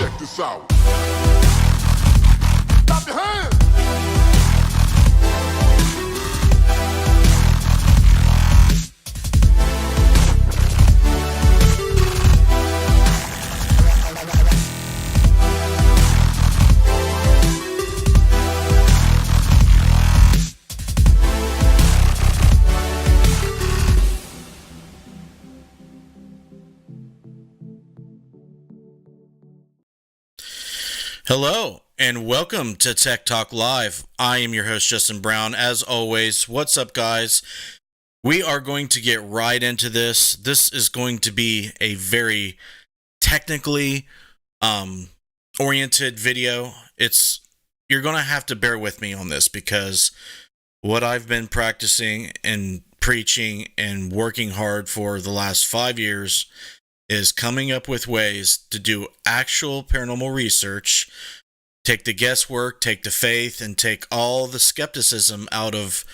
check this out. Clap your hands. Hello, and welcome to Tech Talk Live. I am your host, Justin Brown. As always, what's up, guys? We are going to get right into this. This is going to be a very technically oriented video. You're going to have to bear with me on this because what I've been practicing and preaching and working hard for the last 5 years is coming up with ways to do actual paranormal research, take the guesswork, take the faith, and take all the skepticism out of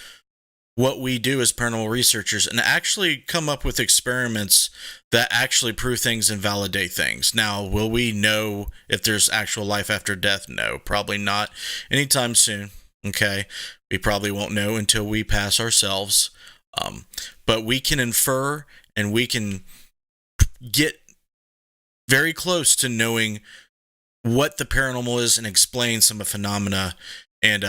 what we do as paranormal researchers and actually come up with experiments that actually prove things and validate things. Now, will we know if there's actual life after death? No, probably not anytime soon. Okay, we probably won't know until we pass ourselves. But we can infer and we can get very close to knowing what the paranormal is and explain some of the phenomena and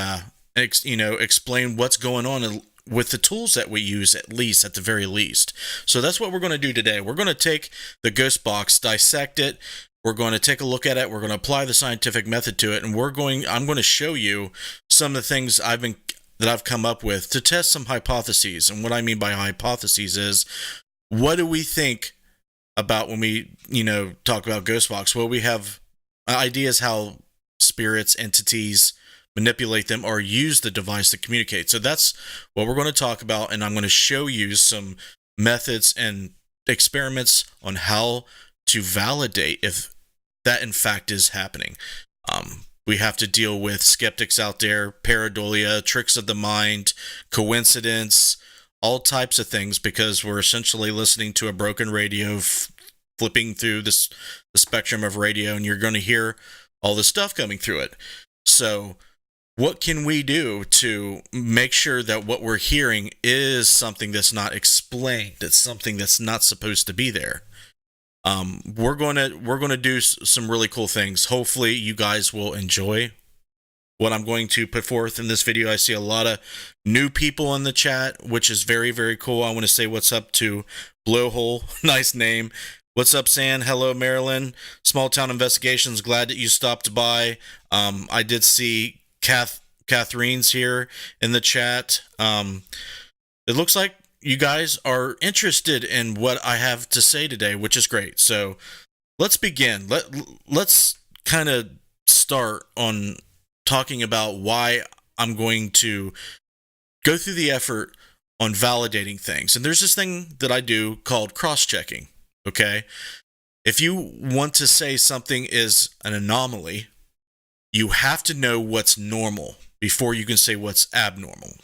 explain what's going on with the tools that we use, at the very least. So that's what we're going to do today. We're going to take the ghost box, dissect it. We're going to take a look at it. We're going to apply the scientific method to it, and I'm going to show you some of the things that I've come up with to test some hypotheses. And what I mean by hypotheses is, what do we think about when we, talk about ghost box? Well, we have ideas how spirits, entities manipulate them or use the device to communicate. So that's what we're going to talk about, and I'm going to show you some methods and experiments on how to validate if that in fact is happening. We have to deal with skeptics out there, pareidolia, tricks of the mind, coincidence, all types of things, because we're essentially listening to a broken radio, flipping through the spectrum of radio, and you're going to hear all this stuff coming through it. So what can we do to make sure that what we're hearing is something that's not explained? It's something that's not supposed to be there. We're going to do some really cool things. Hopefully you guys will enjoy what I'm going to put forth in this video. I see a lot of new people in the chat, which is very, very cool. I want to say what's up to Blowhole. Nice name. What's up, San? Hello, Maryland. Small Town Investigations. Glad that you stopped by. I did see Catherine's here in the chat. It looks like you guys are interested in what I have to say today, which is great. So let's begin. Let's kind of start on talking about why I'm going to go through the effort on validating things. And there's this thing that I do called cross-checking, okay? If you want to say something is an anomaly, you have to know what's normal before you can say what's abnormal,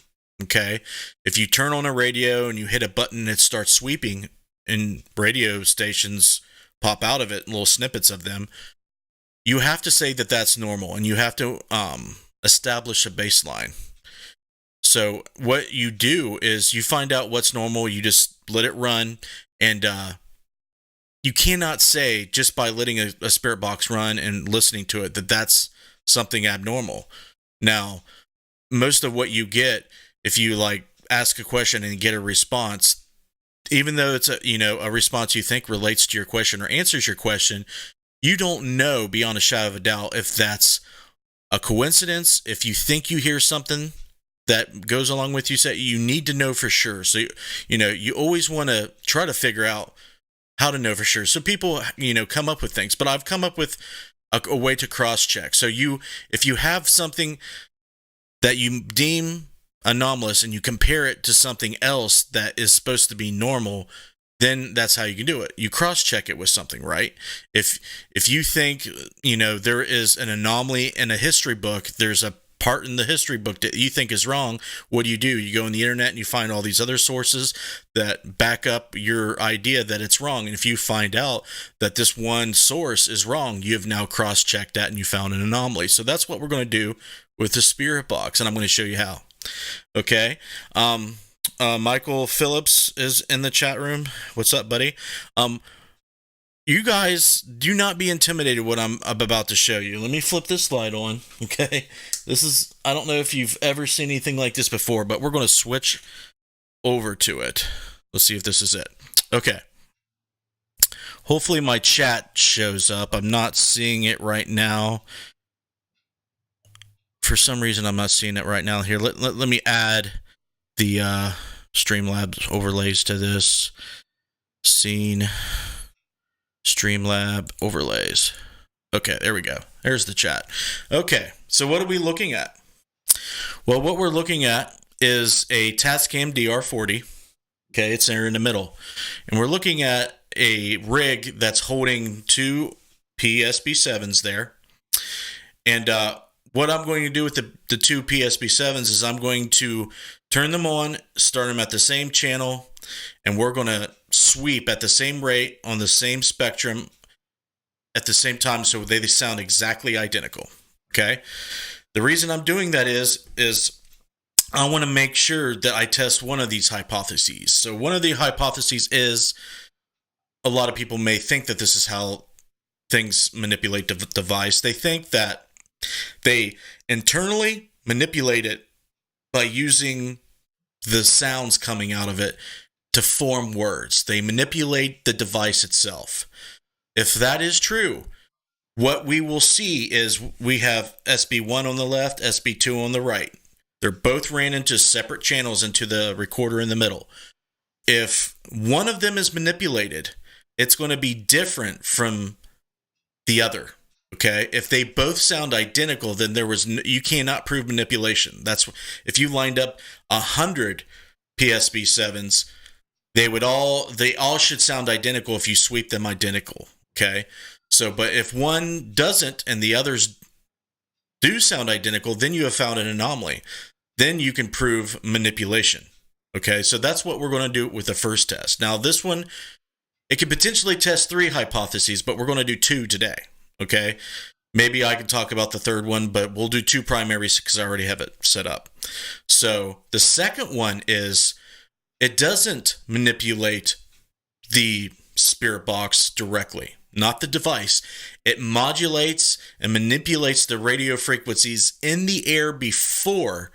okay? If you turn on a radio and you hit a button and it starts sweeping and radio stations pop out of it, little snippets of them, you have to say that that's normal, and you have to establish a baseline. So what you do is you find out what's normal, you just let it run, and you cannot say just by letting a spirit box run and listening to it that that's something abnormal. Now, most of what you get, if you ask a question and get a response, even though it's a response you think relates to your question or answers your question, you don't know beyond a shadow of a doubt if that's a coincidence. If you think you hear something that goes along with you need to know for sure. So, you always want to try to figure out how to know for sure. So people, come up with things, but I've come up with a way to cross-check. So if you have something that you deem anomalous and you compare it to something else that is supposed to be normal, then that's how you can do it. You cross-check it with something, right? If you think, there is an anomaly in a history book, there's a part in the history book that you think is wrong, what do? You go on the internet and you find all these other sources that back up your idea that it's wrong. And if you find out that this one source is wrong, you have now cross-checked that and you found an anomaly. So that's what we're going to do with the Spirit Box, and I'm going to show you how. Okay. Michael Phillips is in the chat room. What's up, buddy? You guys do not be intimidated what I'm about to show you. Let me flip this slide on, okay? I don't know if you've ever seen anything like this before, but we're going to switch over to it. Let's see if this is it. Okay. Hopefully my chat shows up. I'm not seeing it right now. For some reason, I'm not seeing it right now. Here, let me add the Streamlabs overlays to this. Scene. Streamlab overlays. Okay, there we go. There's the chat. Okay, so what are we looking at? Well, what we're looking at is a Tascam DR40. Okay, it's there in the middle. And we're looking at a rig that's holding two PSB7s there. And what I'm going to do with the two PSB7s is I'm going to turn them on, start them at the same channel, and we're going to sweep at the same rate on the same spectrum at the same time so they sound exactly identical. Okay? The reason I'm doing that is I want to make sure that I test one of these hypotheses. So one of the hypotheses is a lot of people may think that this is how things manipulate the device. They think that they internally manipulate it by using the sounds coming out of it to form words. They manipulate the device itself. If that is true, what we will see is we have SB1 on the left, SB2 on the right. They're both ran into separate channels into the recorder in the middle. If one of them is manipulated, it's going to be different from the other. Okay, if they both sound identical, then you cannot prove manipulation. That's if you lined up 100 PSB7s, they all should sound identical if you sweep them identical. Okay, so but if one doesn't and the others do sound identical, then you have found an anomaly. Then you can prove manipulation. Okay, so that's what we're going to do with the first test. Now this one, it could potentially test 3 hypotheses, but we're going to do 2 today. Okay, maybe I can talk about the third one, but we'll do 2 primaries because I already have it set up. So the second one is it doesn't manipulate the Spirit Box directly, not the device. It modulates and manipulates the radio frequencies in the air before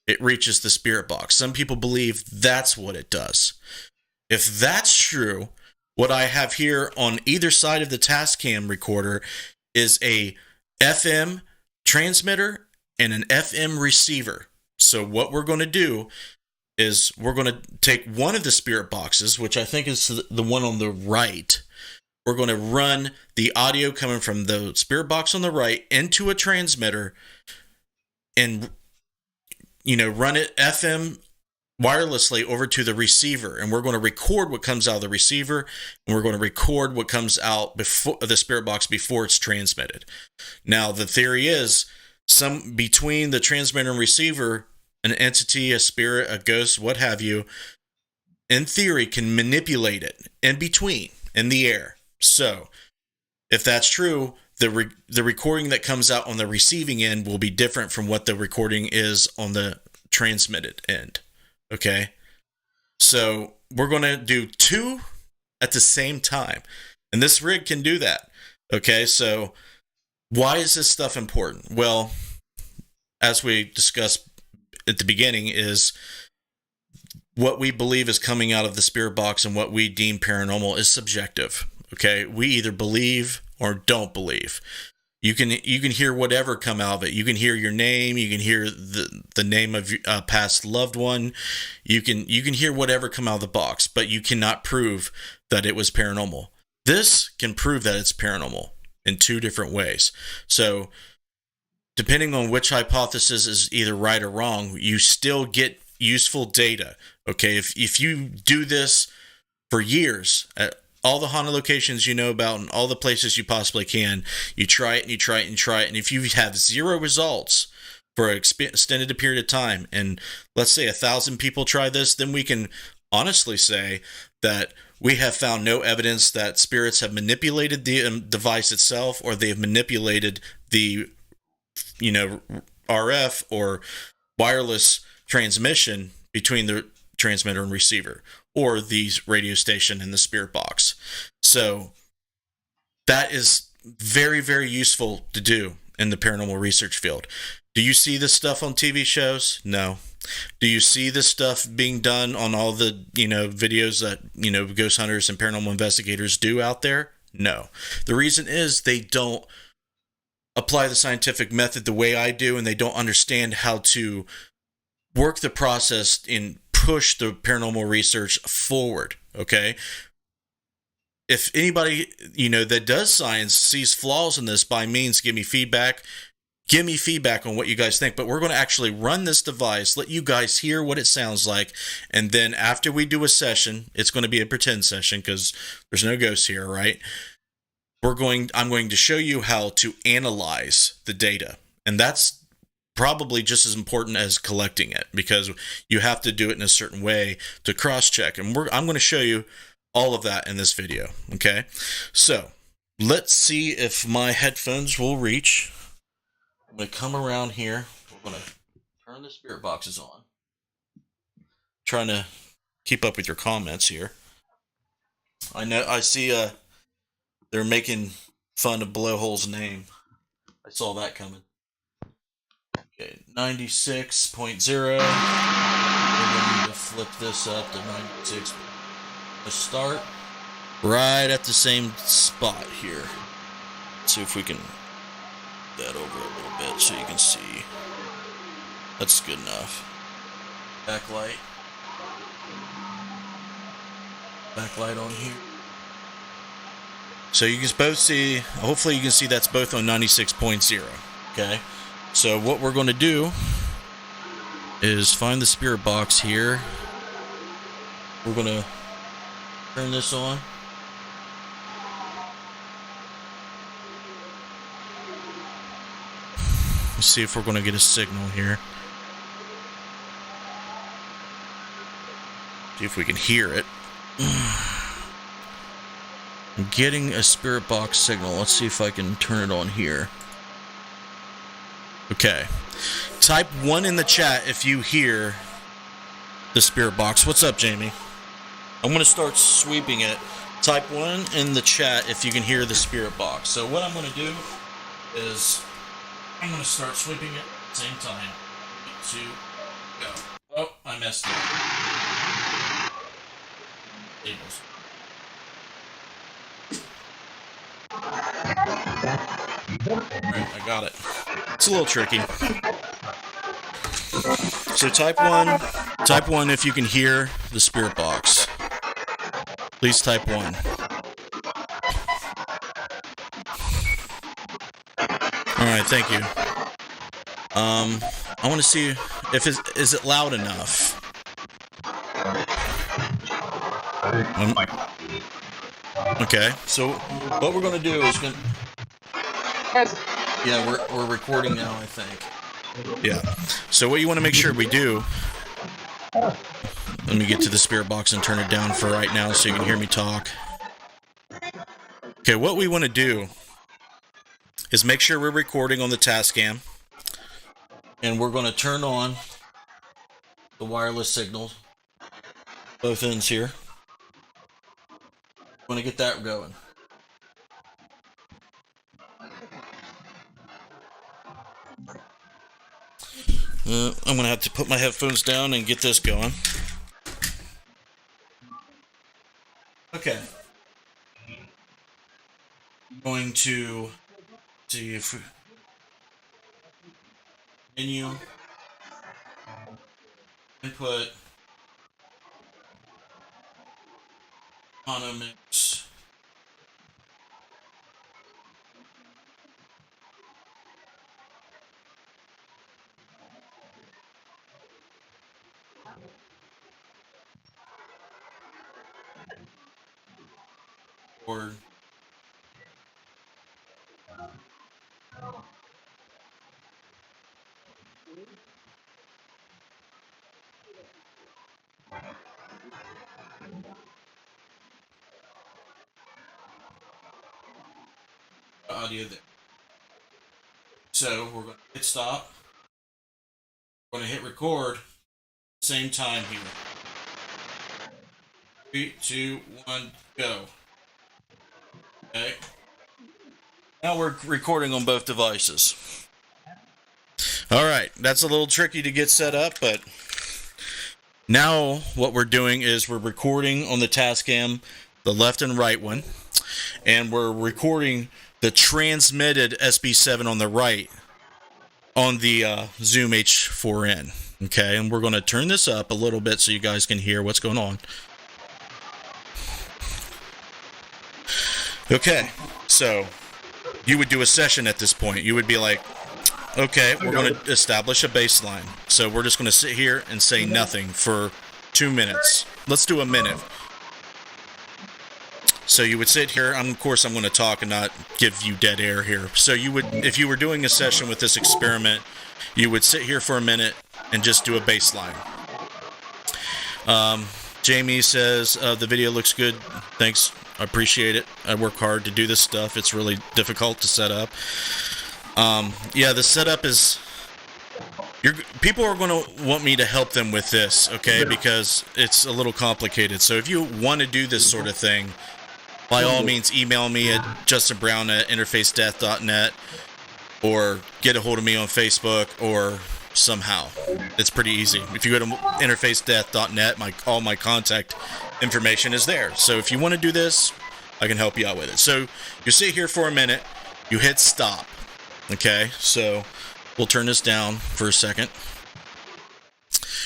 it reaches the Spirit Box. Some people believe that's what it does. If that's true, what I have here on either side of the Tascam recorder is a FM transmitter and an FM receiver. So what we're going to do is we're going to take one of the Spirit Boxes, which I think is the one on the right. We're going to run the audio coming from the Spirit Box on the right into a transmitter and, run it FM wirelessly over to the receiver, and we're going to record what comes out of the receiver, and we're going to record what comes out before the Spirit Box before it's transmitted. Now, the theory is between the transmitter and receiver, an entity, a spirit, a ghost, what have you, in theory, can manipulate it in between, in the air. So, if that's true, the recording that comes out on the receiving end will be different from what the recording is on the transmitted end. Okay, so we're going to do 2 at the same time, and this rig can do that. Okay, so why is this stuff important? Well, as we discussed at the beginning, is what we believe is coming out of the Spirit Box and what we deem paranormal is subjective. Okay, we either believe or don't believe. You can hear whatever come out of it. You can hear your name. You can hear the name of a past loved one. You can hear whatever come out of the box, but you cannot prove that it was paranormal. This can prove that it's paranormal in 2 different ways. So, depending on which hypothesis is either right or wrong, you still get useful data. Okay, if you do this for years at all the haunted locations you know about and all the places you possibly can, you try it and you try it and try it, and if you have 0 results, for an extended period of time, and let's say 1,000 people try this, then we can honestly say that we have found no evidence that spirits have manipulated the device itself, or they have manipulated the, RF or wireless transmission between the transmitter and receiver, or the radio station and the spirit box. So that is very, very useful to do in the paranormal research field. Do you see this stuff on TV shows? No. Do you see this stuff being done on all the, videos that, ghost hunters and paranormal investigators do out there? No. The reason is they don't apply the scientific method the way I do, and they don't understand how to work the process and push the paranormal research forward, okay? If anybody, that does science sees flaws in this, by means, give me feedback. Give me feedback on what you guys think, but we're going to actually run this device, let you guys hear what it sounds like, and then after we do a session, it's going to be a pretend session because there's no ghosts here, right? I'm going to show you how to analyze the data, and that's probably just as important as collecting it, because you have to do it in a certain way to cross-check, and I'm going to show you all of that in this video, okay? So, let's see if my headphones will reach. I'm going to come around here. We're going to turn the spirit boxes on. Trying to keep up with your comments here. I see they're making fun of Blowhole's name. I saw that coming. Okay, 96.0. We're going to need to flip this up to 96. Let's start right at the same spot here. Let's see if we can that over a little bit so you can see. That's good enough. Backlight on here. So you can both see, hopefully you can see that's both on 96.0. Okay, so what we're going to do is find the spirit box here. We're going to turn this on. Let's see if we're going to get a signal here. See if we can hear it. I'm getting a spirit box signal. Let's see if I can turn it on here. Okay. Type 1 in the chat if you hear the spirit box. What's up, Jamie? I'm going to start sweeping it. Type 1 in the chat if you can hear the spirit box. So what I'm going to do is I'm going to start sweeping it at the same time. 2, go. Oh, I messed up. Tables. Alright, I got it. It's a little tricky. So type 1 if you can hear the spirit box. Please type 1. Alright, thank you. I want to see if is it loud enough. Okay, so what we're going to do is yeah, we're recording now, I think. Yeah. So what you want to make sure we do, let me get to the spirit box and turn it down for right now so you can hear me talk. Okay, what we want to do is make sure we're recording on the Tascam, and we're going to turn on the wireless signal, both ends here. Want to get that going. I'm going to have to put my headphones down and get this going. Okay. I'm going to see if we menu input mono mix. Or audio there. So we're going to hit stop. We're going to hit record. Same time here. 3, 2, 1, go. Okay. Now we're recording on both devices. Alright, that's a little tricky to get set up, but now what we're doing is we're recording on the Tascam, the left and right one, and we're recording the transmitted SB7 on the right on the Zoom H4n. Okay, and we're going to turn this up a little bit so you guys can hear what's going on. Okay, so you would do a session at this point. You would be like, okay, we're going to establish a baseline. So we're just going to sit here and say nothing for 2 minutes. Let's do a minute. So you would sit here. Of course, I'm going to talk and not give you dead air here. So you would, if you were doing a session with this experiment, you would sit here for a minute and just do a baseline. Jamie says, the video looks good. Thanks. I appreciate it. I work hard to do this stuff. It's really difficult to set up. Yeah, the setup is... people are going to want me to help them with this, okay? Because it's a little complicated. So if you want to do this sort of thing, by all means, email me at justinbrown@interfacedeath.net or get a hold of me on Facebook or somehow. It's pretty easy. If you go to interfacedeath.net, all my contact information is there. So if you want to do this, I can help you out with it. So you sit here for a minute, you hit stop. Okay, so we'll turn this down for a second.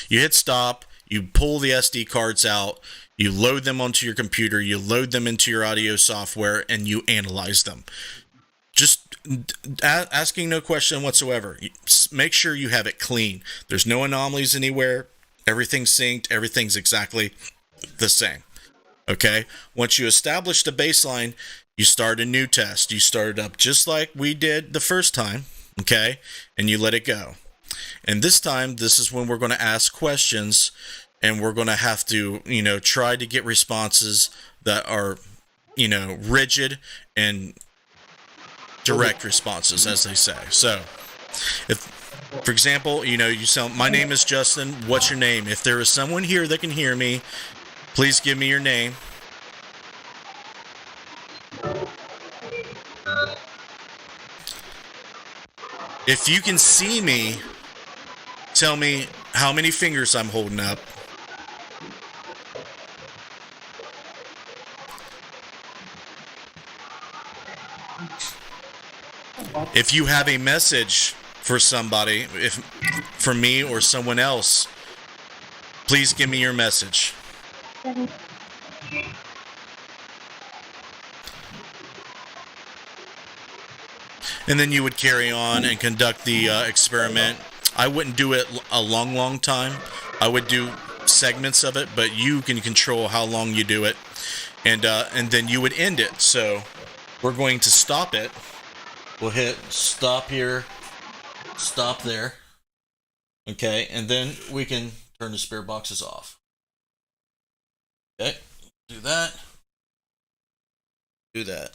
You hit stop, you pull the SD cards out, you load them onto your computer, you load them into your audio software, and you analyze them. Just asking no question whatsoever. Make sure you have it clean. There's no anomalies anywhere. Everything's synced. Everything's exactly the same. Okay? Once you establish the baseline, you start a new test. You start it up just like we did the first time. Okay? And you let it go. And this time, this is when we're going to ask questions, and we're going to have to, try to get responses that are, rigid and direct responses, as they say. So, if, for example, you sound, my name is Justin, what's your name? If there is someone here that can hear me, please give me your name. If you can see me, tell me how many fingers I'm holding up. If you have a message for somebody, for me or someone else, please give me your message. And then you would carry on and conduct the experiment. I wouldn't do it a long time. I would do segments of it, but you can control how long you do it. And then you would end it. So we're going to stop it. We'll hit stop here, stop there. Okay, and then we can turn the spirit boxes off. Okay, do that. Do that.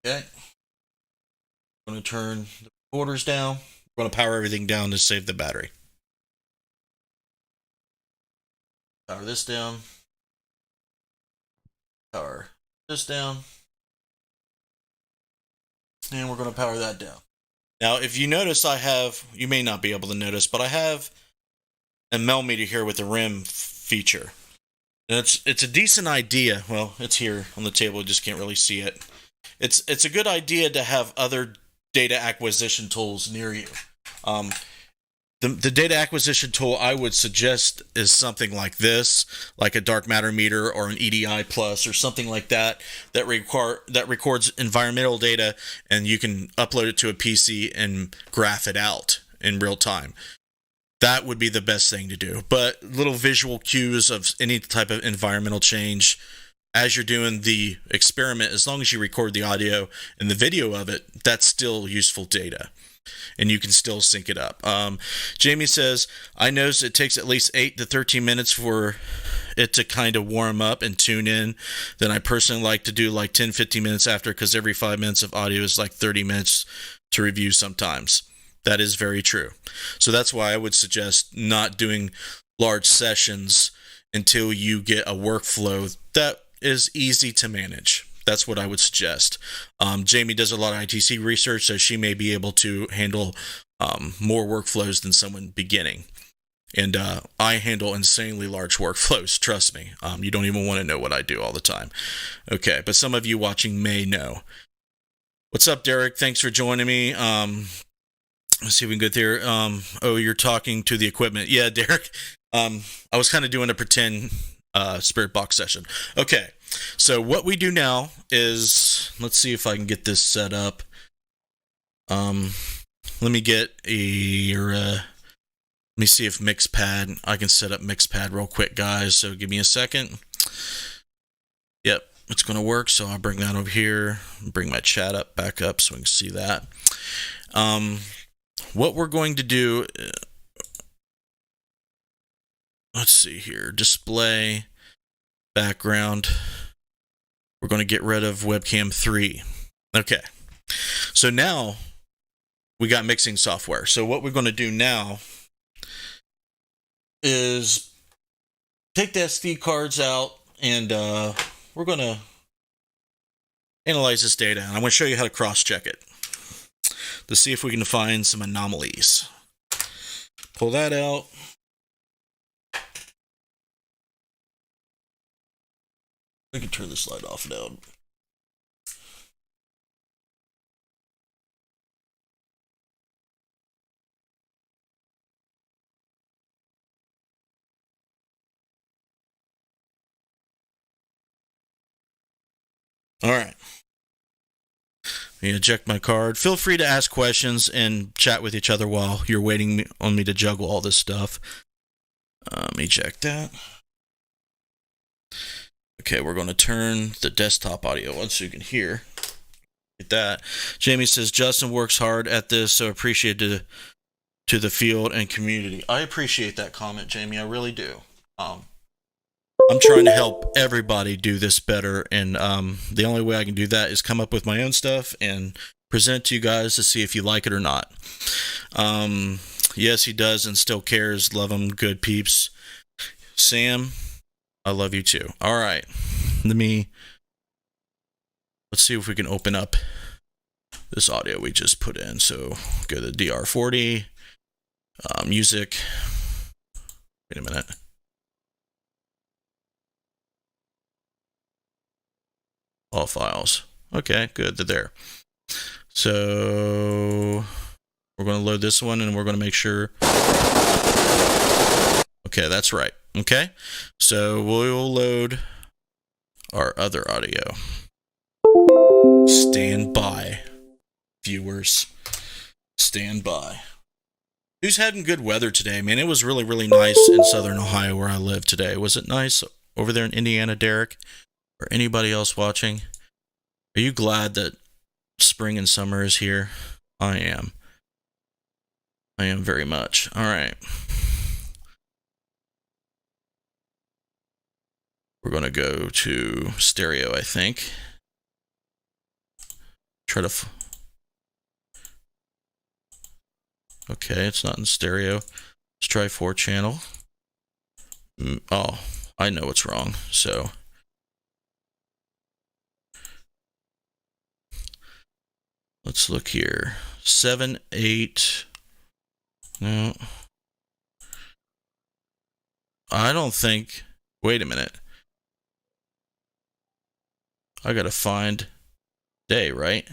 Okay. I'm going to turn the recorders down. We're going to power everything down to save the battery. Power this down. Power this down. And we're going to power that down. Now, if you notice, you may not be able to notice, but I have a millimeter here with the rim feature. And it's a decent idea. Well, it's here on the table. You just can't really see it. It's a good idea to have other data acquisition tools near you. The data acquisition tool I would suggest is something like this, like a dark matter meter or an EDI Plus or something like that records environmental data, and you can upload it to a PC and graph it out in real time. That would be the best thing to do. But little visual cues of any type of environmental change as you're doing the experiment, as long as you record the audio and the video of it, that's still useful data. and you can still sync it up. Jamie says, I noticed it takes at least 8 to 13 minutes for it to kind of warm up and tune in. Then I personally like to do like 10, 15 minutes after, because every 5 minutes of audio is like 30 minutes to review sometimes. That is very true. So that's why I would suggest not doing large sessions until you get a workflow that is easy to manage. That's what I would suggest. Jamie does a lot of ITC research, so she may be able to handle more workflows than someone beginning. And I handle insanely large workflows, trust me. You don't even want to know what I do all the time. Okay, but some of you watching may know. What's up, Derek? Thanks for joining me. Let's see if we can get there. Oh, you're talking to the equipment. Yeah, Derek. I was kind of doing a pretend Spiritbox session. Okay, so what we do now is, let's see if I can get this set up. Let me get let me see if Mixpad, I can set up Mixpad real quick, guys. So give me a second. Yep, it's going to work. So I'll bring that over here, bring my chat back up so we can see that. What we're going to do, let's see here, display, background. We're going to get rid of webcam 3. Okay, so now we got mixing software. So what we're going to do now is take the SD cards out, and we're going to analyze this data, and I'm going to show you how to cross-check it to see if we can find some anomalies. Pull that out. We can turn this slide off now. All right. Eject my card. Feel free to ask questions and chat with each other while you're waiting on me to juggle all this stuff. Eject that. Okay, we're going to turn the desktop audio on so you can hear. Get that. Jamie says, Justin works hard at this, so appreciate it to the field and community. I appreciate that comment, Jamie. I really do. I'm trying to help everybody do this better, and the only way I can do that is come up with my own stuff and present to you guys to see if you like it or not. Yes, he does and still cares. Love him, good peeps. Sam, I love you too. All right, let's see if we can open up this audio we just put in. So go to DR40, music. Wait a minute. All files. Okay, good. They're there. So we're going to load this one, and we're going to make sure. Okay, that's right. Okay, so we'll load our other audio. Stand by, viewers. Stand by. Who's having good weather today, man? It was really, really nice in southern Ohio where I live today. Was it nice over there in Indiana, Derek? Or anybody else watching? Are you glad that spring and summer is here? I am. I am very much. All right. We're going to go to stereo, I think. Try to... Okay, it's not in stereo. Let's try 4-channel. Oh, I know what's wrong. So... let's look here. 7, 8. No. I don't think. Wait a minute. I gotta find day, right?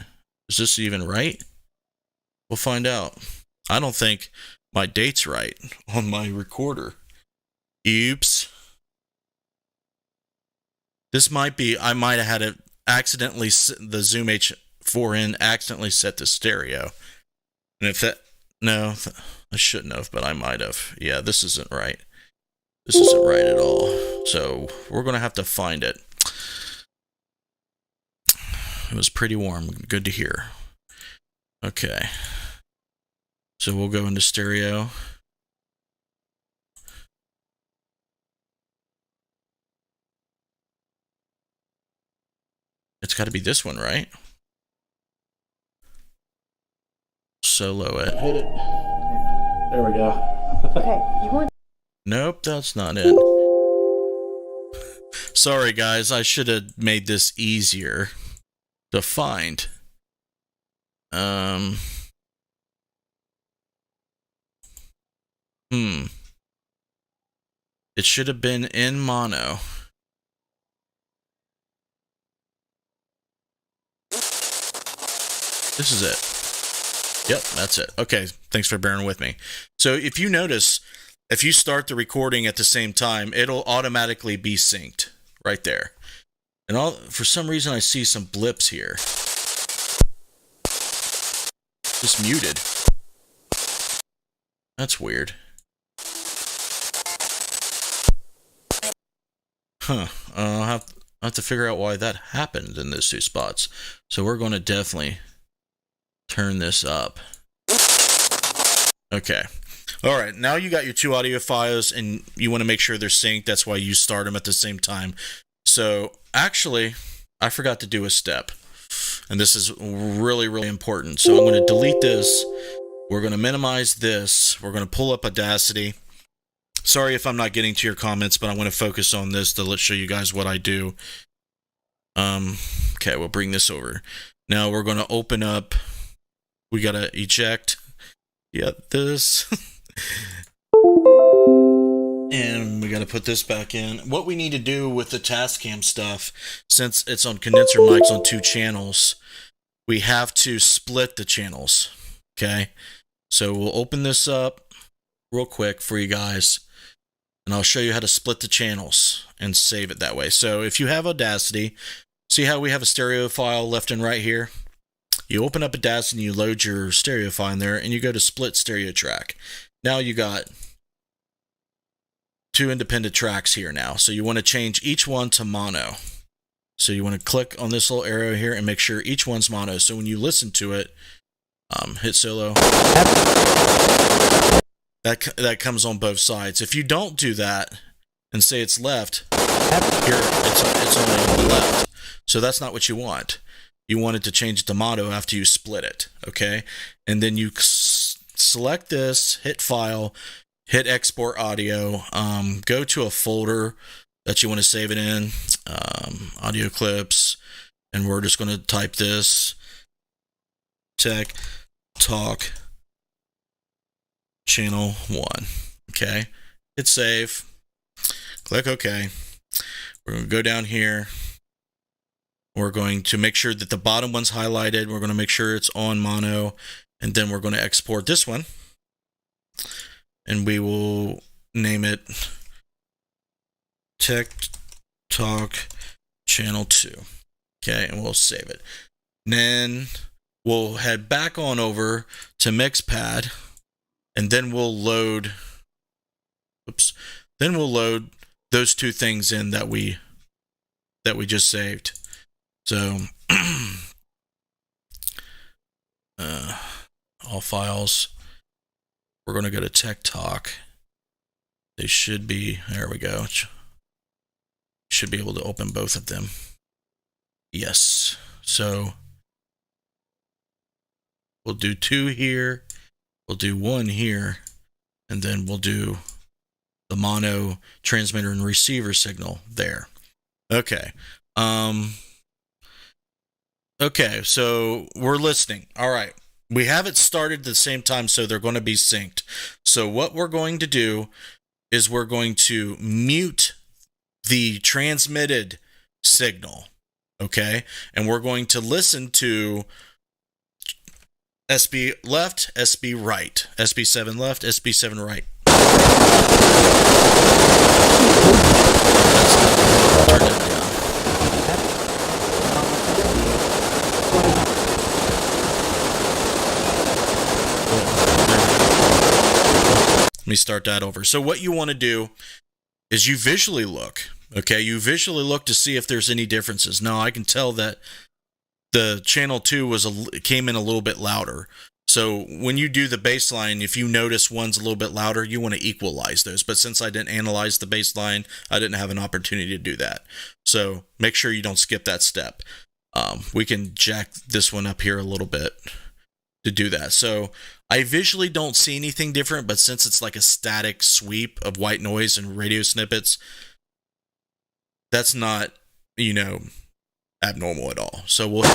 Is this even right? We'll find out. I don't think my date's right on my recorder. Oops. This might be. I might have had it accidentally. The Zoom H4n accidentally set to stereo. And if that... no, I shouldn't have, but I might have. Yeah, this isn't right. This isn't right at all. So we're going to have to find it. It was pretty warm. Good to hear. Okay. So we'll go into stereo. It's got to be this one, right? Solo it. Hit it. There we go. Okay, you want? Nope, that's not it. Sorry, guys. I should have made this easier to find. It should have been in mono. This is it. Yep, that's it. Okay, thanks for bearing with me. So if you notice, if you start the recording at the same time, it'll automatically be synced right there. And for some reason, I see some blips here. Just muted. That's weird. Huh. I'll have to figure out why that happened in those two spots. So we're going to definitely turn this up. Okay. All right. Now you got your two audio files and you want to make sure they're synced. That's why you start them at the same time. So actually, I forgot to do a step. And this is really, really important. So I'm going to delete this. We're going to minimize this. We're going to pull up Audacity. Sorry if I'm not getting to your comments, but I want to focus on this to show you guys what I do. Okay, we'll bring this over. Now we're going to open up. We got to eject. Yep, this. And we got to put this back in. What we need to do with the Tascam stuff, since it's on condenser mics on two channels, we have to split the channels. Okay, so we'll open this up real quick for you guys. And I'll show you how to split the channels and save it that way. So if you have Audacity, see how we have a stereo file left and right here? You open up Audacity and you load your stereo file in there and you go to split stereo track. Now you got two independent tracks here now. So you want to change each one to mono. So you want to click on this little arrow here and make sure each one's mono. So when you listen to it, hit solo. That comes on both sides. If you don't do that and say it's left, here it's only on the left. So that's not what you want. You want it to change to mono after you split it, okay? And then you select this, hit file, hit export audio, go to a folder that you want to save it in, audio clips, and we're just going to type this, Tech Talk Channel 1. Okay, hit save, click OK. We're going to go down here. We're going to make sure that the bottom one's highlighted. We're going to make sure it's on mono, and then we're going to export this one, and we will name it Tech Talk Channel 2. Okay, and we'll save it. And then we'll head back on over to Mixpad. And then we'll load, then we'll load those two things in that we just saved. So, all files, we're going to go to Tech Talk. They should be, there we go. Should be able to open both of them. Yes. So, we'll do two here. We'll do one here, and then we'll do the mono transmitter and receiver signal there. Okay. Okay, so we're listening. All right. We have it started at the same time, so they're going to be synced. So what we're going to do is we're going to mute the transmitted signal, okay? And we're going to listen to SB left, SB right, SB7 left, SB7 right. Turn it down. Let me start that over. So what you want to do is you visually look, okay? You visually look to see if there's any differences. Now, I can tell that the channel 2 came in a little bit louder. So when you do the baseline, if you notice one's a little bit louder, you want to equalize those. But since I didn't analyze the baseline, I didn't have an opportunity to do that. So make sure you don't skip that step. We can jack this one up here a little bit to do that. So I visually don't see anything different, but since it's like a static sweep of white noise and radio snippets, that's not, abnormal at all. So we'll hit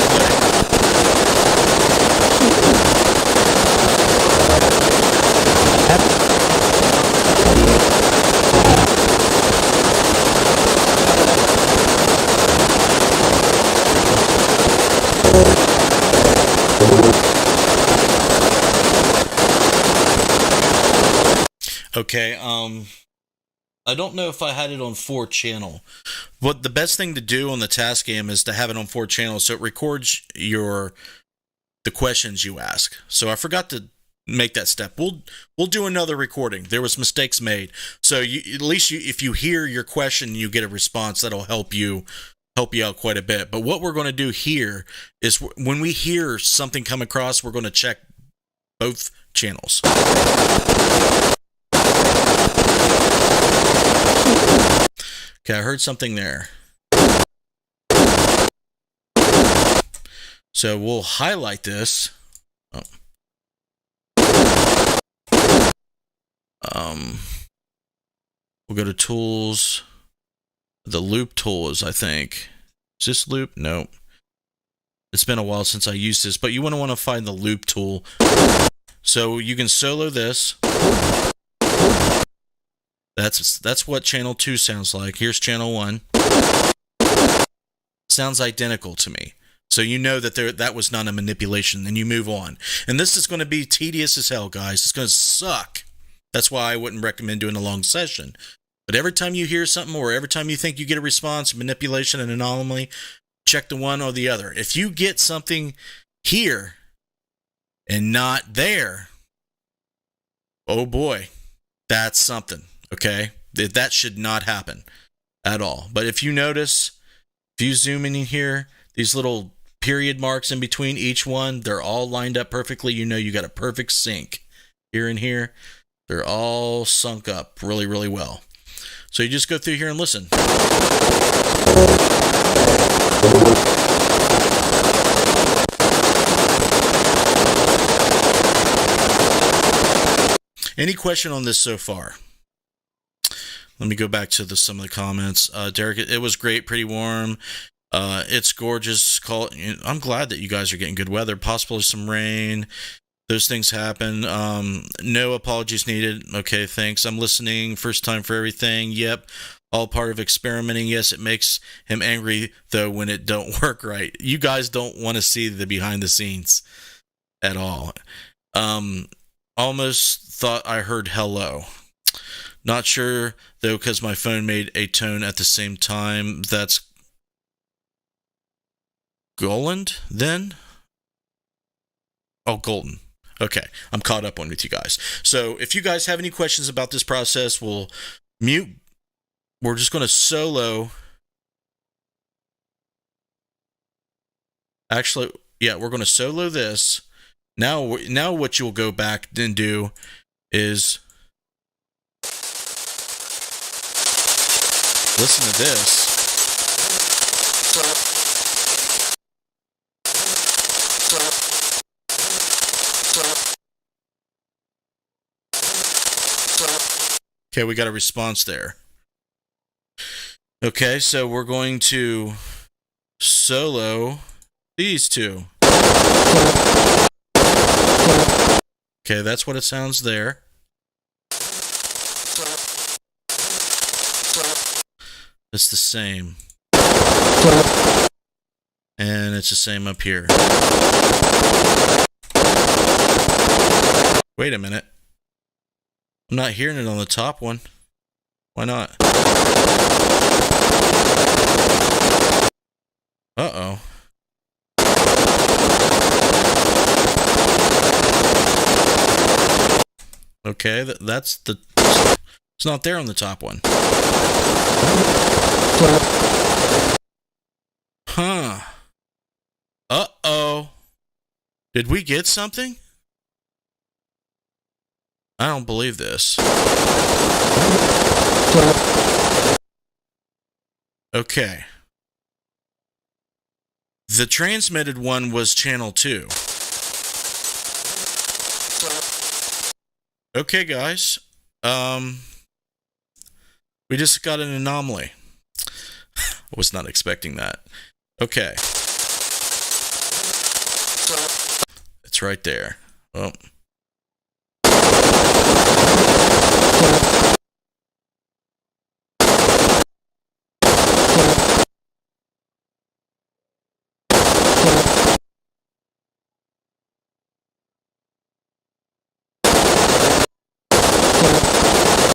Okay, I don't know if I had it on 4-channel. But the best thing to do on the Tascam is to have it on 4-channel so it records the questions you ask. So I forgot to make that step. We'll do another recording. There was mistakes made. So at least if you hear your question, you get a response that'll help you out quite a bit. But what we're going to do here is when we hear something come across, we're going to check both channels. Okay, I heard something there. So we'll highlight this. We'll go to tools. The loop tool is, I think. Is this loop? Nope. It's been a while since I used this, but you want to find the loop tool. So you can solo this. That's what channel 2 sounds like. Here's channel 1. Sounds identical to me. So you know that was not a manipulation, and you move on. And this is going to be tedious as hell, guys. It's going to suck. That's why I wouldn't recommend doing a long session. But every time you hear something or every time you think you get a response, manipulation, and anomaly, check the one or the other. If you get something here and not there, oh boy, that's something. Okay, that should not happen at all. But if you notice, if you zoom in here, these little period marks in between each one, they're all lined up perfectly. You know you got a perfect sync here and here. They're all sunk up really, really well. So you just go through here and listen. Any question on this so far? Let me go back to some of the comments. Derek, it was great, pretty warm. It's gorgeous. I'm glad that you guys are getting good weather. Possibly some rain. Those things happen. No apologies needed. Okay, thanks. I'm listening. First time for everything. Yep. All part of experimenting. Yes, it makes him angry, though, when it don't work right. You guys don't want to see the behind the scenes at all. Almost thought I heard hello. Not sure, though, because my phone made a tone at the same time. That's Goland, then? Oh, Golden. Okay, I'm caught up on with you guys. So if you guys have any questions about this process, we'll mute. We're just going to solo. Actually, yeah, we're going to solo this. Now what you'll go back and do is listen to this. Okay, we got a response there. Okay, so we're going to solo these two. Okay, that's what it sounds there. It's the same. And it's the same up here. Wait a minute. I'm not hearing it on the top one. Why not? Uh-oh. Okay, it's not there on the top one. Huh. Uh-oh. Did we get something? I don't believe this. Okay. The transmitted one was channel 2. Okay, guys. We just got an anomaly. I was not expecting that. Okay. It's right there. Oh.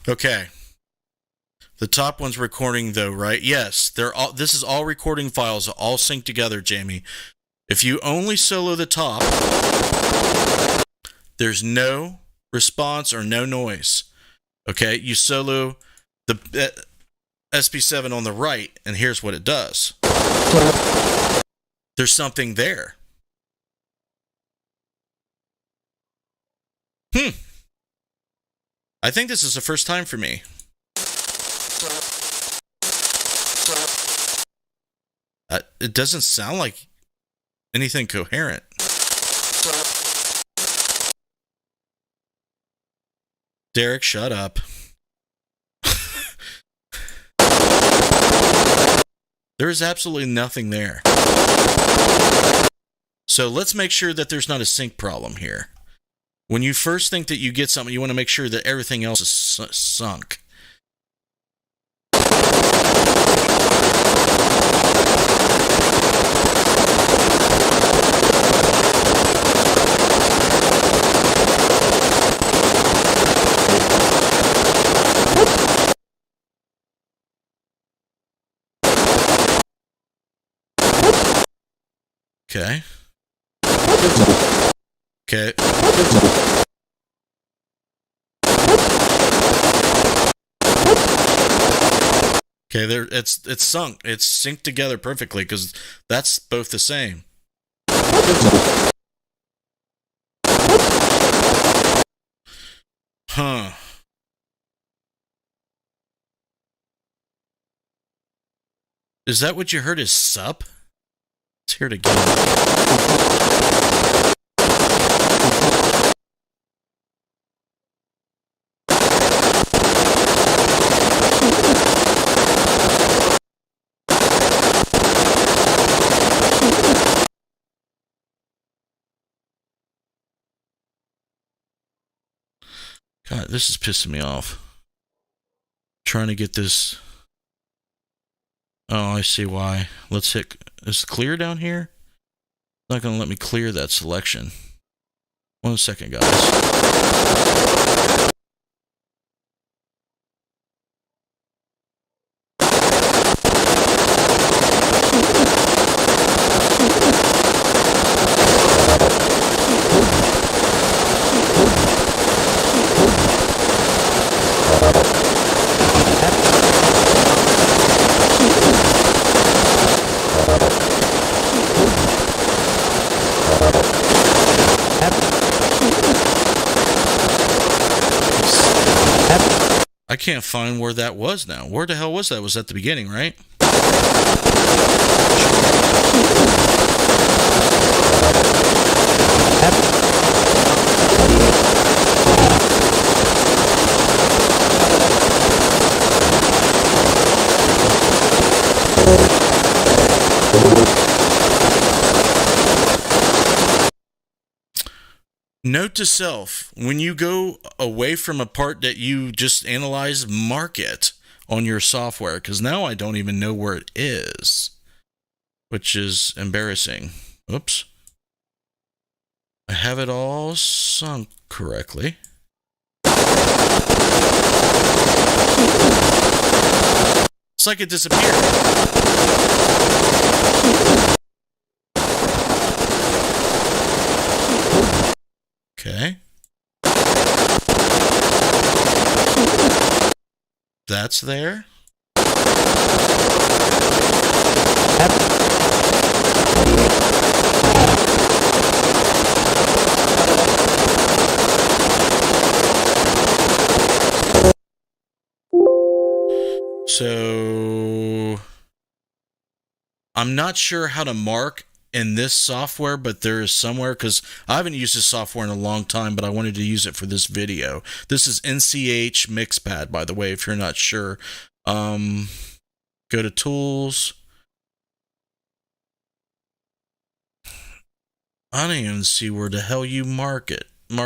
Okay. The top one's recording though, right? Yes, they're all. This is all recording files, all synced together, Jamie. If you only solo the top, there's no response or no noise. Okay, you solo the SP7 on the right, and here's what it does. There's something there. I think this is the first time for me. It doesn't sound like anything coherent. Derek, shut up. There is absolutely nothing there. So let's make sure that there's not a sync problem here. When you first think that you get something, you want to make sure that everything else is sunk. Okay. Okay. Okay, there it's sunk. It's synced together perfectly because that's both the same. Huh. Is that what you heard is sup? Let's hear it again. God, this is pissing me off. Trying to get this. Oh, I see why. Let's hit. Is it clear down here? It's not going to let me clear that selection. 1 second, guys. I can't find where that was now. Where the hell was that? Was at the beginning, right? Note to self, when you go away from a part that you just analyzed, mark it on your software, because now I don't even know where it is, which is embarrassing. Oops. I have it all sunk correctly. It's like it disappeared. Okay. That's there. I'm not sure how to mark in this software, but there is somewhere, because I haven't used this software in a long time, but I wanted to use it for this video. This is NCH Mixpad, by the way, if you're not sure. Go to Tools. I don't even see where the hell you mark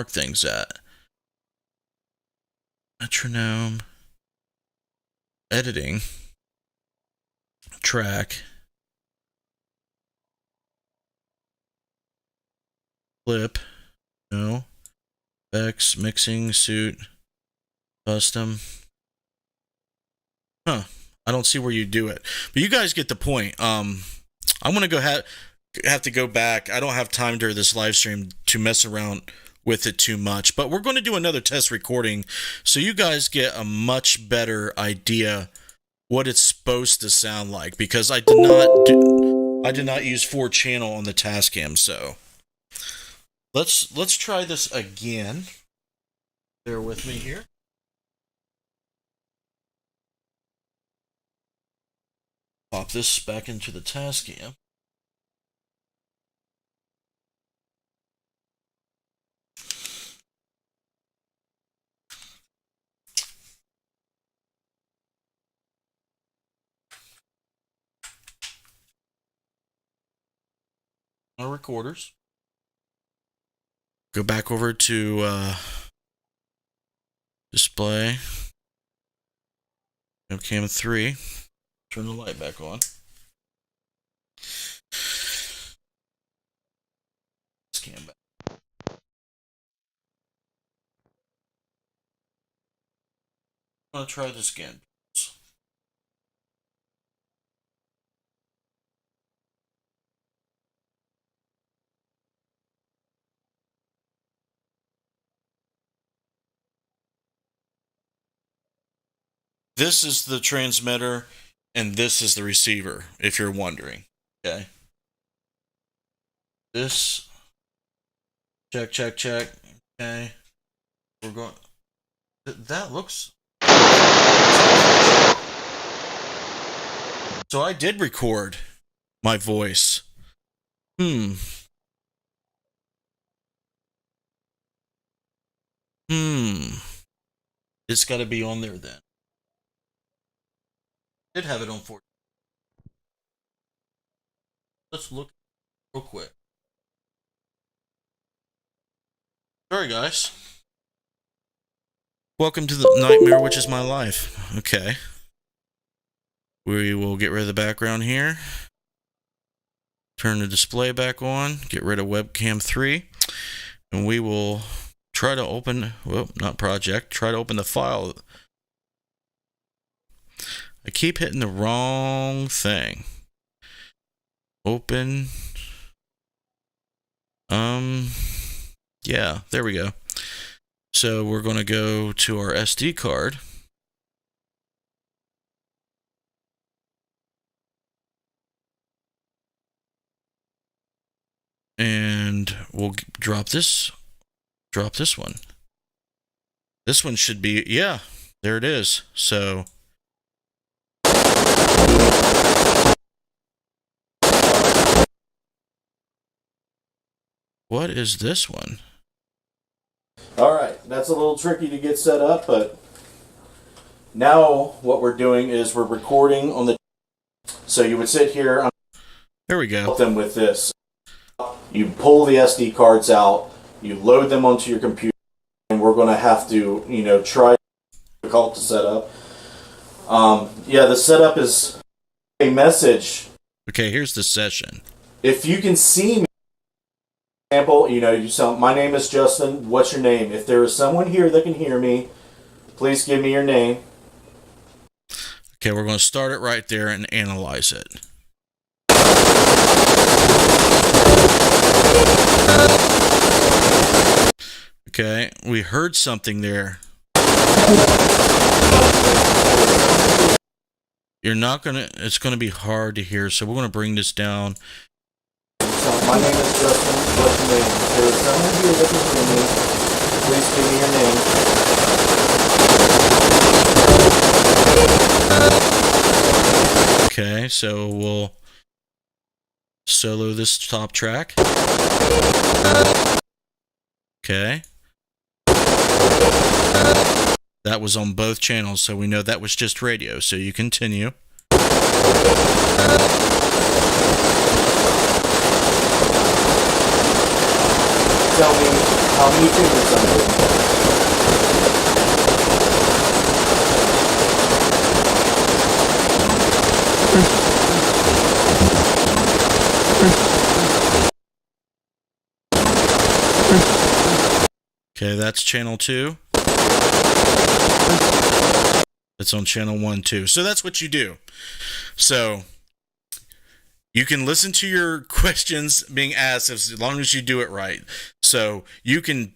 things at. Metronome. Editing. Track. Clip. No. Effects. Mixing. Suit. Custom. Huh. I don't see where you do it. But you guys get the point. I'm going to have to go back. I don't have time during this live stream to mess around with it too much. But we're going to do another test recording so you guys get a much better idea what it's supposed to sound like, because I did not use 4-channel on the Tascam. So let's try this again. Bear with me here. Pop this back into the Tascam. Our recorders. Go back over to display. Webcam 3. Turn the light back on. Scan back. I'm going to try this again. This is the transmitter, and this is the receiver, if you're wondering. Okay. This. Check. Okay. We're going. That looks. So I did record my voice. It's got to be on there then. Did have it on 4. Let's look real quick. Sorry, guys. Welcome to the nightmare, which is my life. Okay. We will get rid of the background here. Turn the display back on. Get rid of webcam 3. And we will try to open, try to open the file. I keep hitting the wrong thing. Open. Yeah, there we go. So we're going to go to our SD card. And we'll drop this one. This one should be, yeah, there it is. So what is this one? All right, that's a little tricky to get set up, but now what we're doing is we're recording on the. So you would sit here. There we go. Help them with this. You pull the SD cards out, you load them onto your computer, and we're going to have to, try difficult to set up. Yeah, the setup is a message. Okay, here's the session. If you can see me, for example, you sound, my name is Justin, what's your name? If there is someone here that can hear me, please give me your name. Okay, we're going to start it right there and analyze it. Okay, we heard something there. It's gonna be hard to hear, so we're gonna bring this down. So my name is Justin, what's your name? If there is someone here that can hear me, please give me your name. Okay, so we'll solo this top track. Okay. That was on both channels, so we know that was just radio. So you continue. Tell me how many fingers I'm doing. Okay, that's channel 2. It's on channel 1 too. So that's what you do. So you can listen to your questions being asked as long as you do it right. So you can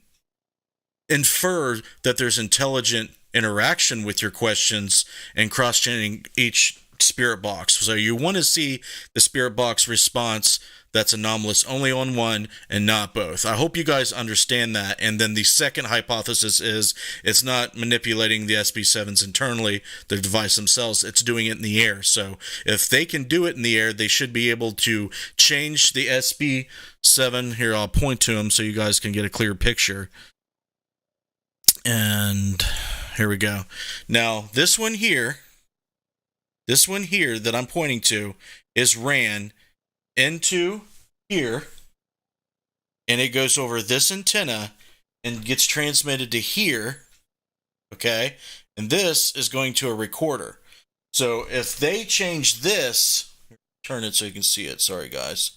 infer that there's intelligent interaction with your questions and cross-chaining each spirit box. So you want to see the spirit box response that's anomalous only on one and not both. I hope you guys understand that. And then the second hypothesis is it's not manipulating the SB7s internally, the device themselves, it's doing it in the air. So if they can do it in the air, they should be able to change the SB7. Here, I'll point to them so you guys can get a clear picture. And here we go. Now, this one here that I'm pointing to is ran into here, and it goes over this antenna and gets transmitted to here, okay? And this is going to a recorder. So if they change this, turn it so you can see it, sorry guys.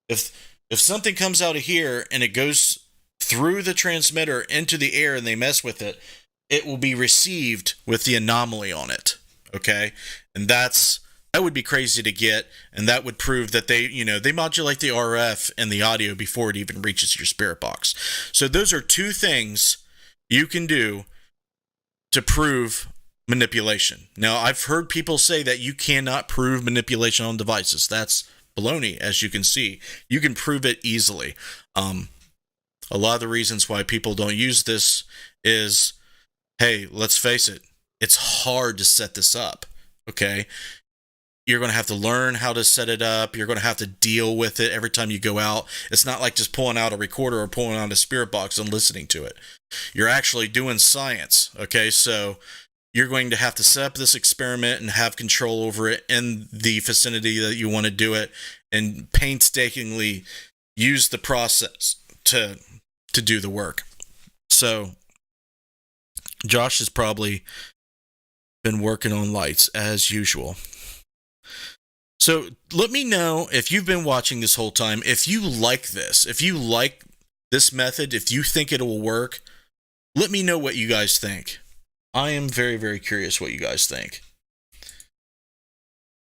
If something comes out of here and it goes through the transmitter into the air and they mess with it, it will be received with the anomaly on it, okay? And that would be crazy to get, and that would prove that they modulate the RF and the audio before it even reaches your spirit box. So those are two things you can do to prove manipulation. Now, I've heard people say that you cannot prove manipulation on devices. That's baloney, as you can see. You can prove it easily. A lot of the reasons why people don't use this is, hey, let's face it, it's hard to set this up, okay? You're going to have to learn how to set it up. You're going to have to deal with it every time you go out. It's not like just pulling out a recorder or pulling out a spirit box and listening to it. You're actually doing science, okay? So you're going to have to set up this experiment and have control over it in the vicinity that you want to do it, and painstakingly use the process to do the work. So Josh has probably been working on lights as usual. So let me know if you've been watching this whole time, if you like this, if you like this method, if you think it will work, let me know what you guys think. I am very, very curious what you guys think.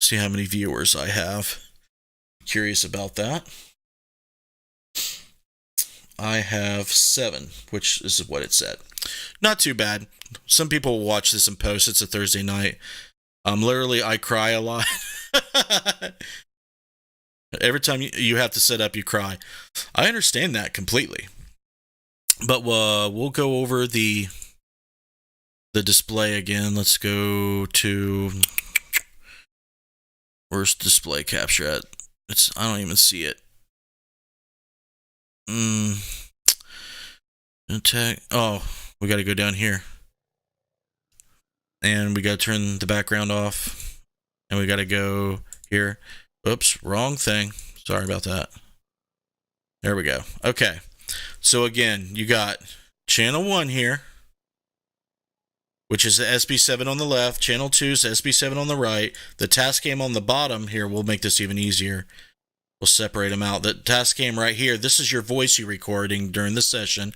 See how many viewers I have. Curious about that. I have 7, which is what it said. Not too bad. Some people will watch this and post. It's a Thursday night. Literally, I cry a lot. Every time you have to set up, you cry. I understand that completely. But we'll go over the display again. Let's go to, where's display capture at? I don't even see it. Attack. Oh, we got to go down here. And we got to turn the background off. And we got to go here. Oops, wrong thing. Sorry about that. There we go. Okay. So again, you got channel 1 here, which is the SB7 on the left. Channel 2 is SB7 on the right. The task cam on the bottom here will make this even easier. We'll separate them out. The task cam right here, this is your voice you're recording during the session.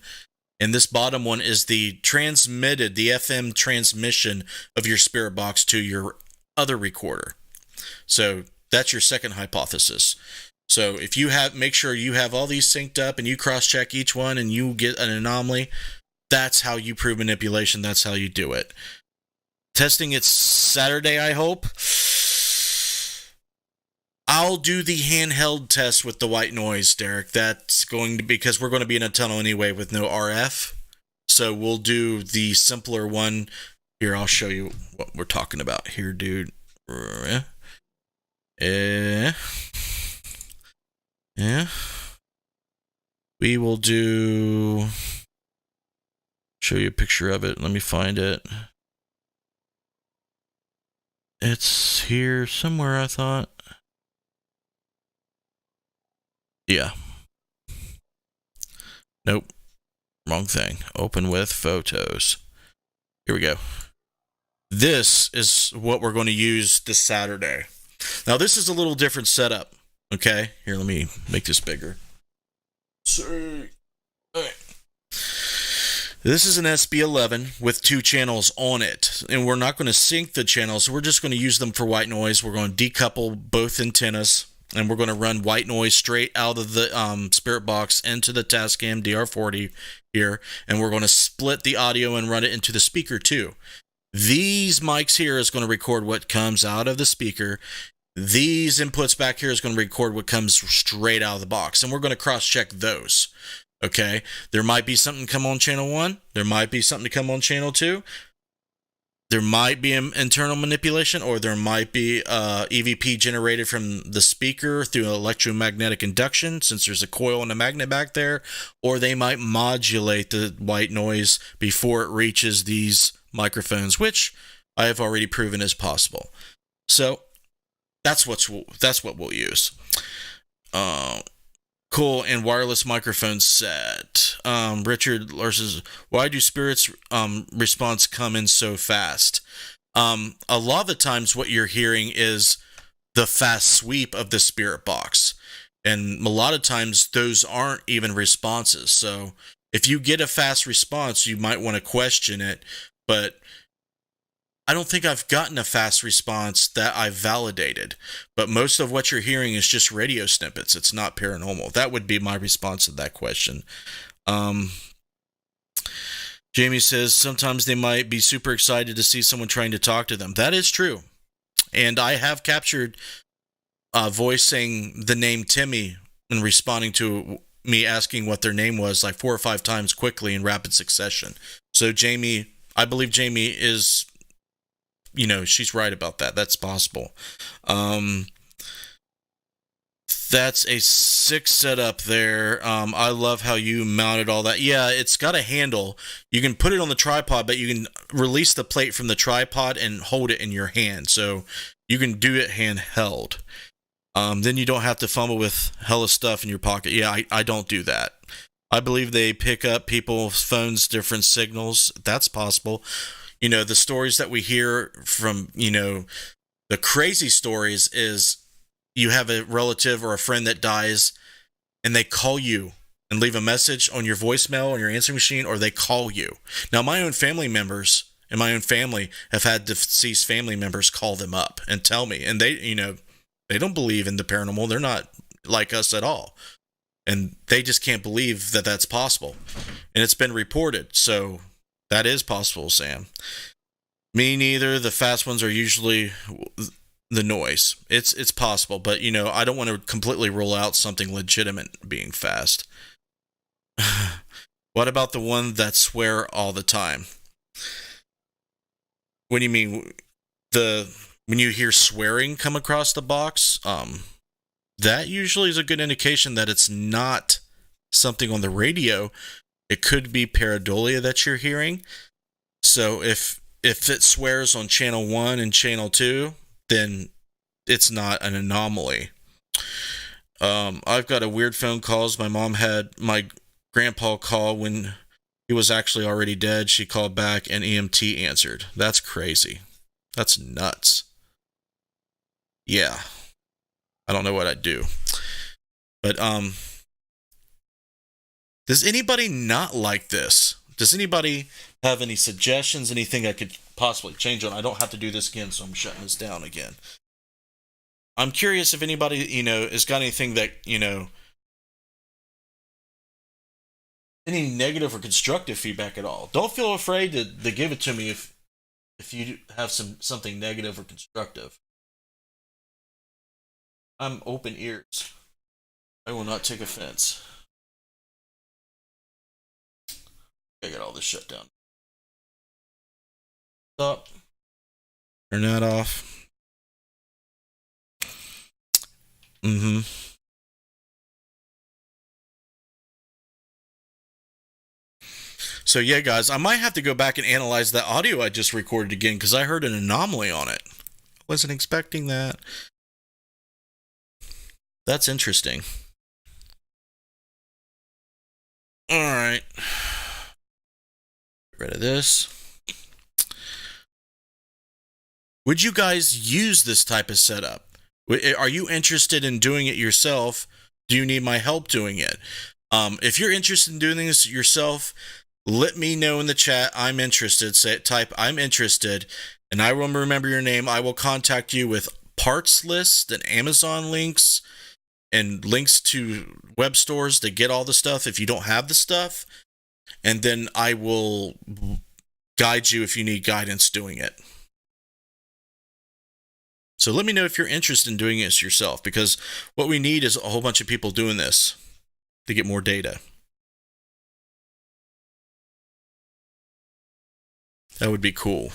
And this bottom one is the FM transmission of your spirit box to your other recorder. So that's your second hypothesis. So if you make sure you have all these synced up and you cross-check each one and you get an anomaly, that's how you prove manipulation. That's how you do it. Testing it's Saturday, I hope. I'll do the handheld test with the white noise, Derek. That's going to, because we're going to be in a tunnel anyway with no RF. So we'll do the simpler one. Here, I'll show you what we're talking about here, dude. We will do... Show you a picture of it. Let me find it. It's here somewhere, I thought. Yeah. Nope. Wrong thing. Open with photos. Here we go. This is what we're going to use this Saturday. Now, this is a little different setup. Okay? Here, let me make this bigger. Sorry. Okay. This is an SB11 with 2 channels on it, and we're not going to sync the channels. We're just going to use them for white noise. We're going to decouple both antennas, and we're going to run white noise straight out of the Spiritbox into the Tascam DR40 here, and we're going to split the audio and run it into the speaker too. These mics here is going to record what comes out of the speaker. These inputs back here is going to record what comes straight out of the box, and we're going to cross-check those. Okay, there might be something come on channel 1. There might be something to come on channel 2. There might be an internal manipulation, or there might be EVP generated from the speaker through electromagnetic induction, since there's a coil and a magnet back there, or they might modulate the white noise before it reaches these microphones, which I have already proven is possible. So that's what we'll use. Cool, and wireless microphone set. Richard Larson, why do Spirit's response come in so fast? A lot of the times what you're hearing is the fast sweep of the Spiritbox. And a lot of times those aren't even responses. So if you get a fast response, you might want to question it. But I don't think I've gotten a fast response that I've validated, but most of what you're hearing is just radio snippets. It's not paranormal. That would be my response to that question. Jamie says sometimes they might be super excited to see someone trying to talk to them. That is true. And I have captured a voice saying the name Timmy and responding to me asking what their name was like 4 or 5 times quickly in rapid succession. So Jamie, I believe Jamie is... she's right about that. That's possible. That's a 6 setup there. I love how you mounted all that. Yeah, it's got a handle. You can put it on the tripod, but you can release the plate from the tripod and hold it in your hand. So you can do it handheld. Then you don't have to fumble with hella stuff in your pocket. Yeah, I don't do that. I believe they pick up people's phones' different signals. That's possible. The stories that we hear from, the crazy stories is you have a relative or a friend that dies and they call you and leave a message on your voicemail on your answering machine, or they call you. Now, my own family members and my own family have had deceased family members call them up and tell me, and they, they don't believe in the paranormal. They're not like us at all. And they just can't believe that that's possible. And it's been reported. So that is possible, Sam. Me neither. The fast ones are usually the noise. It's possible, but I don't want to completely rule out something legitimate being fast. What about the one that swear all the time? What do you mean? When you hear swearing come across the box, that usually is a good indication that it's not something on the radio. It could be pareidolia that you're hearing. So if it swears on channel 1 and channel 2, then it's not an anomaly. I've got a weird phone calls. My mom had my grandpa call when he was actually already dead. She called back and EMT answered. That's crazy. That's nuts. Yeah. I don't know what I'd do. But does anybody not like this? Does anybody have any suggestions, anything I could possibly change on? I don't have to do this again, so I'm shutting this down again. I'm curious if anybody, has got anything that, any negative or constructive feedback at all. Don't feel afraid to give it to me if you have something negative or constructive. I'm open ears. I will not take offense. I got all this shut down. Stop. Turn that off. So yeah, guys, I might have to go back and analyze that audio I just recorded again because I heard an anomaly on it. Wasn't expecting that. That's interesting. All right. Get rid of this. Would you guys use this type of setup? Are you interested in doing it yourself? Do you need my help doing it? If you're interested in doing this yourself, let me know in the chat. I'm interested. Type I'm interested, and I will remember your name. I will contact you with parts lists and Amazon links and links to web stores to get all the stuff if you don't have the stuff. And then I will guide you if you need guidance doing it. So let me know if you're interested in doing this yourself, because what we need is a whole bunch of people doing this to get more data. That would be cool.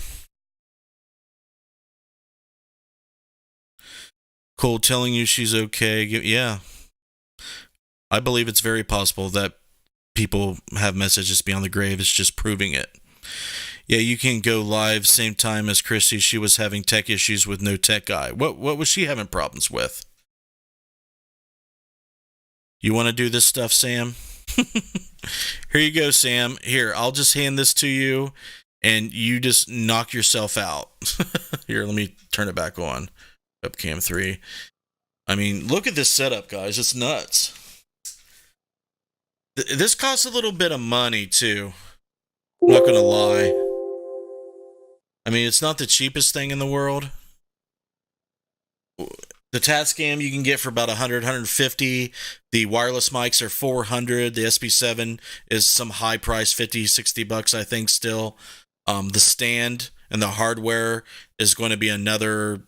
Cole telling you she's okay. Yeah. I believe it's very possible that people have messages beyond the grave. It's just proving it. Yeah, you can go live same time as Chrissy. She was having tech issues with no tech guy. What was she having problems with? You want to do this stuff, Sam? Here you go, Sam. Here, I'll just hand this to you, and you just knock yourself out. Here, let me turn it back on. Webcam 3. I mean, look at this setup, guys. It's nuts. This costs a little bit of money, too. I'm not going to lie. I mean, it's not the cheapest thing in the world. The Tatscam you can get for about 100, 150. The wireless mics are 400. The SB7 is some high price, 50, 60 bucks, I think, still. The stand and the hardware is going to be another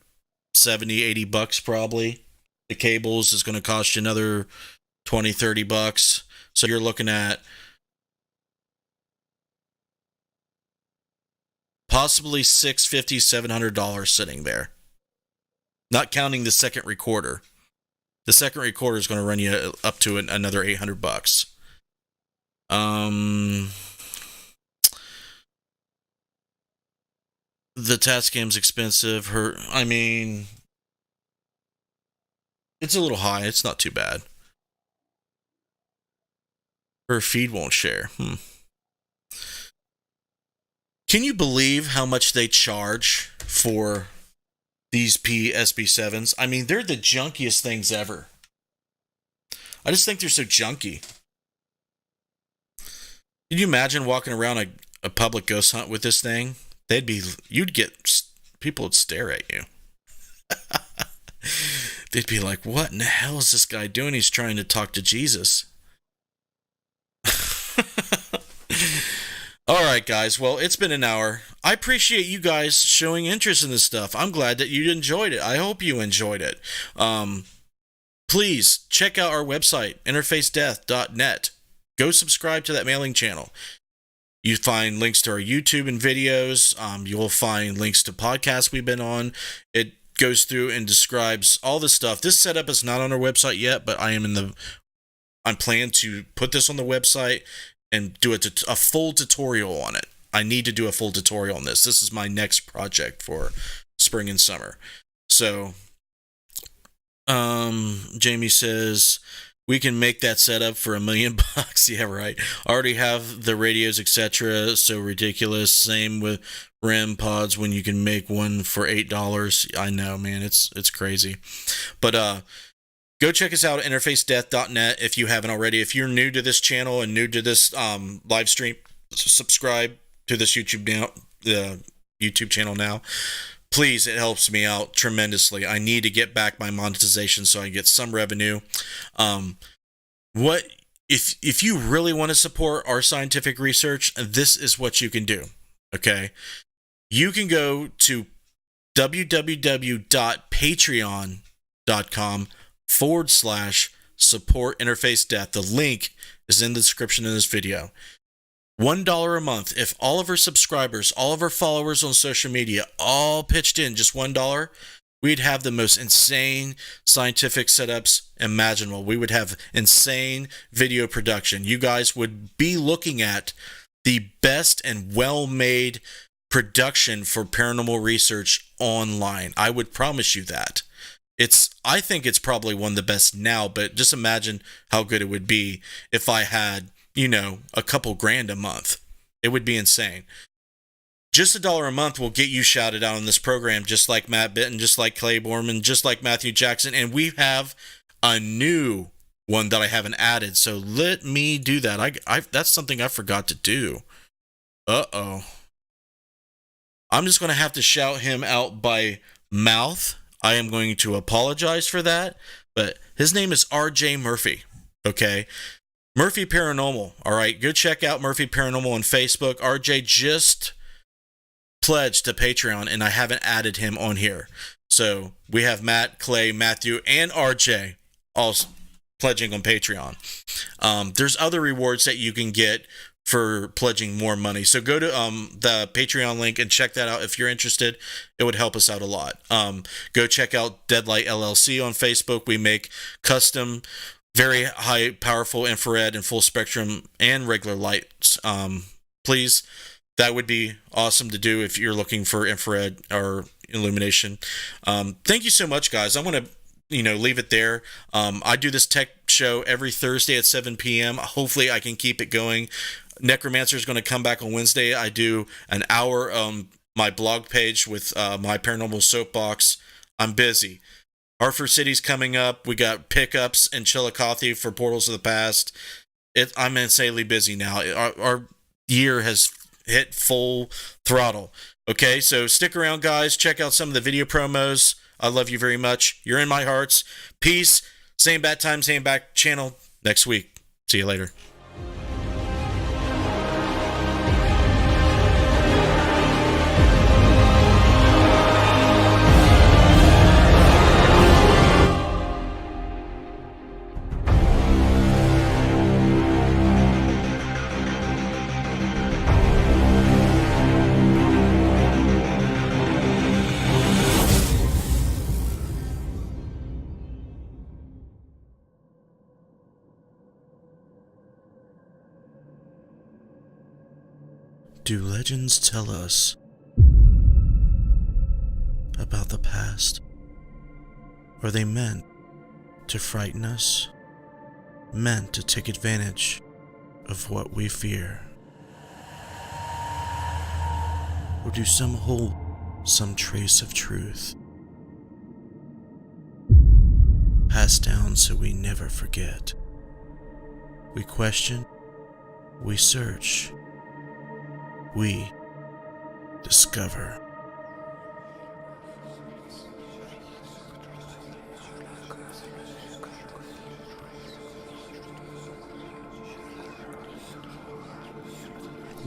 70, 80 bucks probably. The cables is going to cost you another 20, 30 bucks. So you're looking at possibly $650, $700 sitting there. Not counting the second recorder. The second recorder is going to run you up to another 800 bucks. The Tascam's expensive. I mean, it's a little high. It's not too bad. Her feed won't share. Can you believe how much they charge for these PSB7s? I mean, they're the junkiest things ever. I just think they're so junky. Can you imagine walking around a public ghost hunt with this thing? People would stare at you. They'd be like, what in the hell is this guy doing? He's trying to talk to Jesus. All right, guys. Well, it's been an hour. I appreciate you guys showing interest in this stuff. I'm glad that you enjoyed it. I hope you enjoyed it. Please check out our website, interfacedeath.net. Go subscribe to that mailing channel. You find links to our YouTube and videos. You'll find links to podcasts we've been on. It goes through and describes all this stuff. This setup is not on our website yet, but I'm planning to put this on the website and do a full tutorial on it. I need to do a full tutorial on this. This is my next project for spring and summer. So, Jamie says, we can make that setup for $1 million. Yeah, right. Already have the radios, etc. So ridiculous. Same with REM pods when you can make one for $8. I know, man. It's crazy. But, go check us out at interfacedeath.net if you haven't already. If you're new to this channel and new to this live stream, subscribe to this YouTube channel now. Please, it helps me out tremendously. I need to get back my monetization so I get some revenue. If you really want to support our scientific research, this is what you can do. Okay, you can go to www.patreon.com/support interface death. The link is in the description of this video. $1 a month. If all of our subscribers, all of our followers on social media, all pitched in just $1, we'd have the most insane scientific setups imaginable. We would have insane video production. You guys would be looking at the best and well-made production for paranormal research online. I would promise you that. I think it's probably one of the best now, but just imagine how good it would be if I had, a couple grand a month. It would be insane. Just $1 a month will get you shouted out on this program, just like Matt Bitton, just like Clay Borman, just like Matthew Jackson. And we have a new one that I haven't added. So let me do that. That's something I forgot to do. Uh-oh. I'm just going to have to shout him out by mouth. I am going to apologize for that. But his name is RJ Murphy. Okay? Murphy Paranormal. All right? Go check out Murphy Paranormal on Facebook. RJ just pledged to Patreon, and I haven't added him on here. So we have Matt, Clay, Matthew, and RJ all pledging on Patreon. There's other rewards that you can get for pledging more money. So go to the Patreon link and check that out if you're interested. It would help us out a lot. Go check out Deadlight LLC on Facebook. We make custom, very high, powerful infrared and full spectrum and regular lights. Please, that would be awesome to do if you're looking for infrared or illumination. Thank you so much, guys. I'm going to leave it there. I do this tech show every Thursday at 7 p.m. Hopefully I can keep it going. Necromancer is going to come back on Wednesday. I do an hour on my blog page with my Paranormal Soapbox. I'm busy. Hartford City's coming up. We got pickups in Chillicothe for Portals of the Past. I'm insanely busy now. Our year has hit full throttle. Okay, so stick around, guys. Check out some of the video promos. I love you very much. You're in my hearts. Peace. Same bat time, same back channel next week. See you later. Do legends tell us about the past? Are they meant to frighten us? Meant to take advantage of what we fear? Or do some hold some trace of truth? Passed down so we never forget. We question, we search, we discover.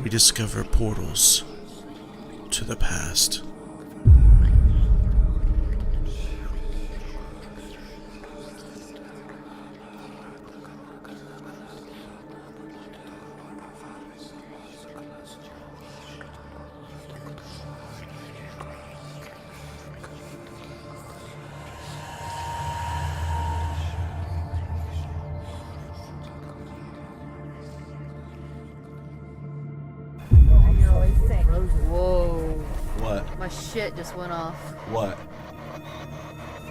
We discover portals to the past. Whoa. What? My shit just went off. What?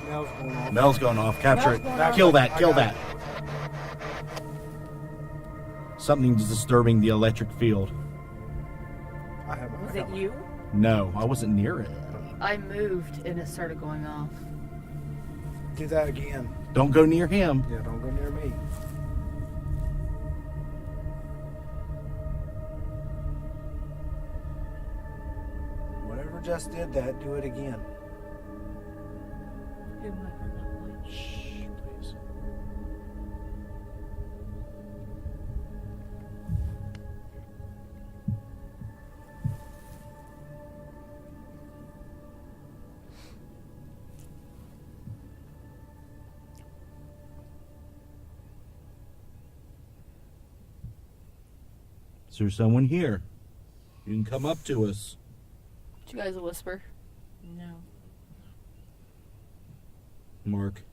Mel's going off. Mel's going off. Capture it. Mel's going Kill off. that. I Kill got that. Something's disturbing the electric field. Was it you? No, I wasn't near it. I moved and it started going off. Do that again. Don't go near him. Yeah, don't go near me. Whatever just did that, do it again. Shh, please. Is there someone here? You can come up to us. Did you guys whisper? No. Mark.